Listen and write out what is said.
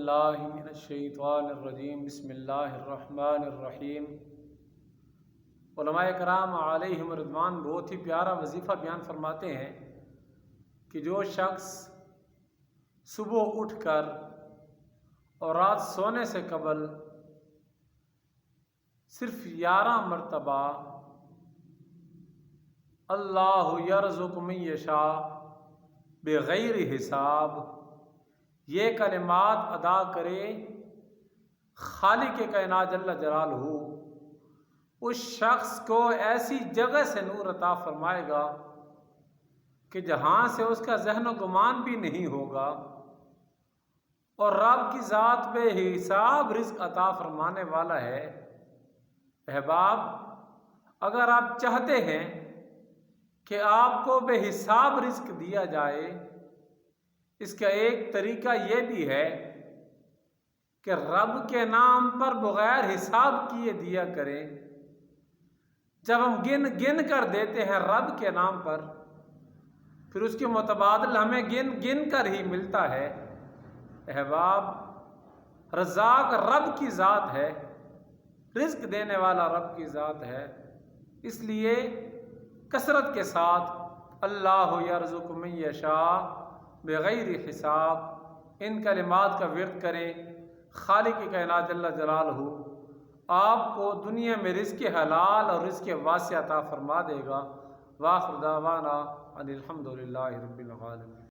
باللہ من الشیطان الرجیم بسم اللہ الرحمن الرحیم۔ علماء کرام علیہم رضوان بہت ہی پیارا وظیفہ بیان فرماتے ہیں کہ جو شخص صبح اٹھ کر اور رات سونے سے قبل صرف 11 مرتبہ اللہ یرزق من یشاء بغیر حساب یہ کلمات ادا کرے، خالق کائنات جل جلالہ اس شخص کو ایسی جگہ سے نور عطا فرمائے گا کہ جہاں سے اس کا ذہن و گمان بھی نہیں ہوگا، اور رب کی ذات بے حساب رزق عطا فرمانے والا ہے۔ احباب، اگر آپ چاہتے ہیں کہ آپ کو بے حساب رزق دیا جائے، اس کا ایک طریقہ یہ بھی ہے کہ رب کے نام پر بغیر حساب کیے دیا کریں۔ جب ہم گن گن کر دیتے ہیں رب کے نام پر، پھر اس کے متبادل ہمیں گن گن کر ہی ملتا ہے۔ احباب، رزاق رب کی ذات ہے، رزق دینے والا رب کی ذات ہے، اس لیے کثرت کے ساتھ اللہ یرزق من یشاء بغیر حساب ان کلمات کا ورد کریں۔ خالق کائنات جل جلالہ آپ کو دنیا میں رزق حلال اور رزق واسع عطا فرما دے گا۔ وآخر دعوانا ان الحمد للہ رب العالمین۔